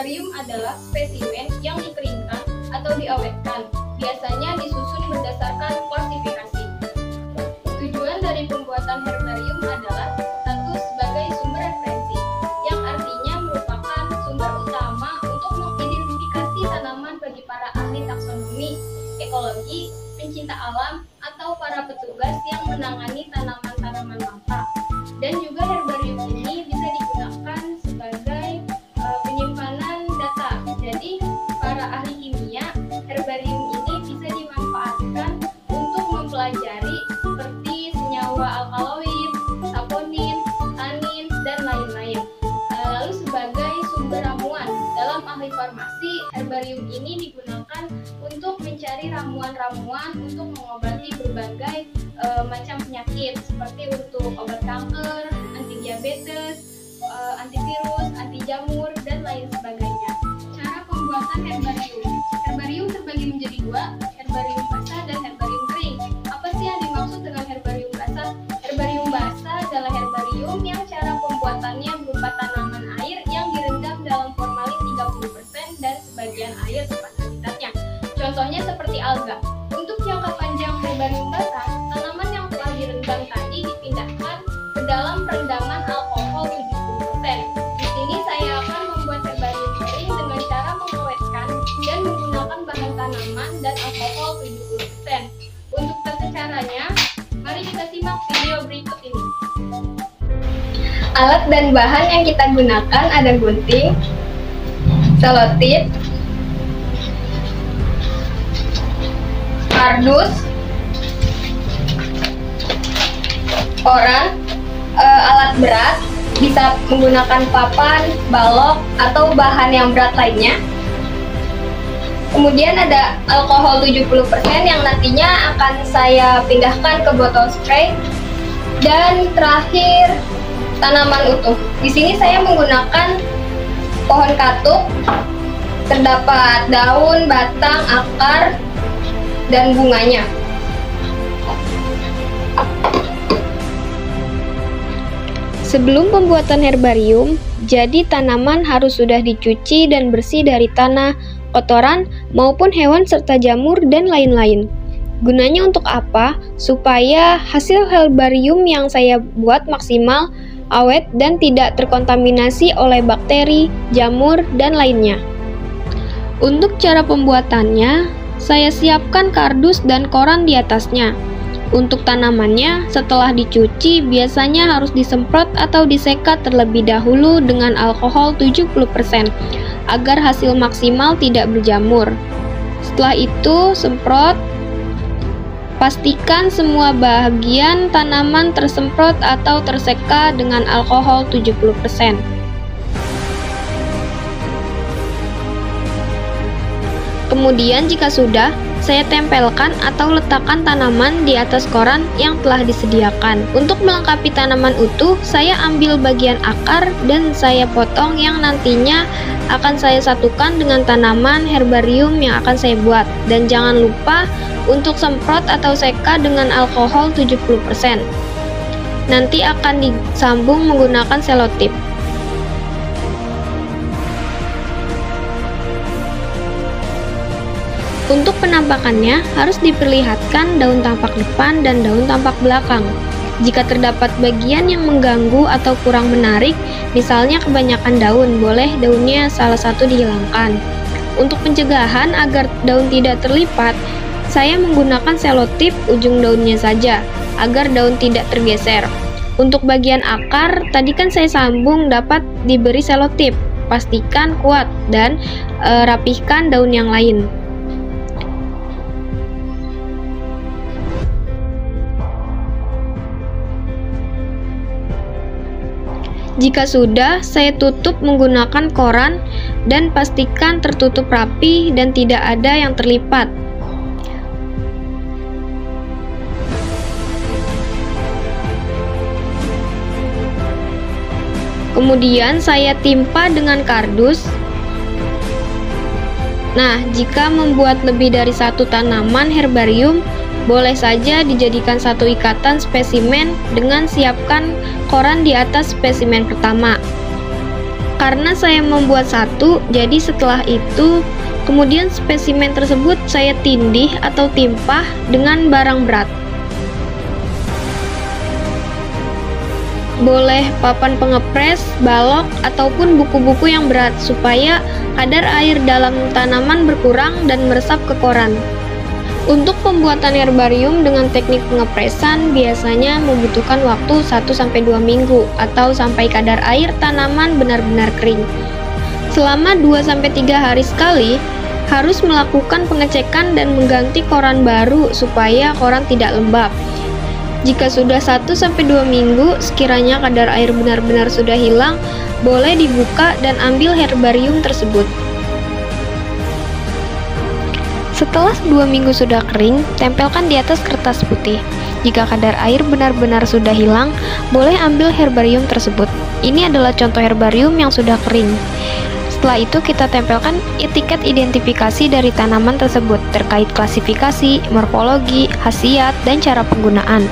Herbarium adalah spesimen yang dikeringkan atau diawetkan, biasanya disusun berdasarkan klasifikasi. Tujuan dari pembuatan herbarium adalah satu, sebagai sumber referensi, yang artinya merupakan sumber utama untuk mengidentifikasi tanaman bagi para ahli taksonomi, ekologi, pencinta alam, atau para petugas yang menangani tanaman-tanaman langka. Dan juga herbarium ini bisa digunakan sebagai penyimpanan data. Jadi para ahli kimia, herbarium ini bisa dimanfaatkan untuk mempelajari seperti senyawa alkaloid, saponin, tanin, dan lain-lain. Lalu sebagai sumber ramuan, dalam ahli farmasi, herbarium ini digunakan untuk mencari ramuan-ramuan untuk mengobati berbagai macam penyakit, seperti untuk obat kanker, anti diabetes, antivirus, anti jamur, dan lain sebagainya. Cara pembuatan herbarium. Herbarium terbagi menjadi dua, herbarium basah dan herbarium kering. Apa sih yang dimaksud dengan herbarium basah? Herbarium basah adalah herbarium yang cara pembuatannya berupa tanaman air yang direndam dalam formalin 30% dan sebagian air tepat habitatnya. Contohnya seperti alga. Untuk jangka panjang herbarium basah, tanaman yang telah direndam tadi dipindahkan ke dalam rendaman alkohol 70%. Di sini saya akan membuat herbarium kering dengan cara mengawetkan dan menggunakan bahan tanaman dan alkohol 70%. Untuk tata caranya, mari kita simak video berikut ini. Alat dan bahan yang kita gunakan ada gunting, selotip, kardus, koran, alat berat, bisa menggunakan papan, balok, atau bahan yang berat lainnya. Kemudian ada alkohol 70% yang nantinya akan saya pindahkan ke botol spray. Dan terakhir, tanaman utuh. Di sini saya menggunakan pohon katuk, terdapat daun, batang, akar, dan bunganya. Sebelum pembuatan herbarium, jadi tanaman harus sudah dicuci dan bersih dari tanah, kotoran, maupun hewan serta jamur dan lain-lain. Gunanya untuk apa? Supaya hasil herbarium yang saya buat maksimal, awet, dan tidak terkontaminasi oleh bakteri, jamur, dan lainnya. Untuk cara pembuatannya, saya siapkan kardus dan koran di atasnya. Untuk tanamannya, setelah dicuci, biasanya harus disemprot atau disekat terlebih dahulu dengan alkohol 70% agar hasil maksimal tidak berjamur. Setelah itu, semprot. Pastikan semua bagian tanaman tersemprot atau terseka dengan alkohol 70%. Kemudian jika sudah, saya tempelkan atau letakkan tanaman di atas koran yang telah disediakan. Untuk melengkapi tanaman utuh, saya ambil bagian akar dan saya potong yang nantinya akan saya satukan dengan tanaman herbarium yang akan saya buat. Dan jangan lupa untuk semprot atau seka dengan alkohol 70%. Nanti akan disambung menggunakan selotip. Untuk penampakannya, harus diperlihatkan daun tampak depan dan daun tampak belakang. Jika terdapat bagian yang mengganggu atau kurang menarik, misalnya kebanyakan daun, boleh daunnya salah satu dihilangkan. Untuk pencegahan agar daun tidak terlipat, saya menggunakan selotip ujung daunnya saja, agar daun tidak tergeser. Untuk bagian akar, tadi kan saya sambung dapat diberi selotip. Pastikan kuat dan rapihkan daun yang lain. Jika sudah, saya tutup menggunakan koran dan pastikan tertutup rapi dan tidak ada yang terlipat. Kemudian saya timpa dengan kardus. Nah, jika membuat lebih dari satu tanaman herbarium, boleh saja dijadikan satu ikatan spesimen dengan siapkan koran di atas spesimen pertama. Karena saya membuat satu, jadi setelah itu kemudian spesimen tersebut saya tindih atau timpah dengan barang berat. Boleh papan pengepres, balok, ataupun buku-buku yang berat supaya kadar air dalam tanaman berkurang dan meresap ke koran. Untuk pembuatan herbarium dengan teknik pengepresan biasanya membutuhkan waktu 1-2 minggu atau sampai kadar air tanaman benar-benar kering. Selama 2-3 hari sekali, harus melakukan pengecekan dan mengganti koran baru supaya koran tidak lembab. Jika sudah 1-2 minggu, sekiranya kadar air benar-benar sudah hilang, boleh dibuka dan ambil herbarium tersebut. Setelah 2 minggu sudah kering, tempelkan di atas kertas putih. Jika kadar air benar-benar sudah hilang, boleh ambil herbarium tersebut. Ini adalah contoh herbarium yang sudah kering. Setelah itu kita tempelkan etiket identifikasi dari tanaman tersebut terkait klasifikasi, morfologi, khasiat, dan cara penggunaan.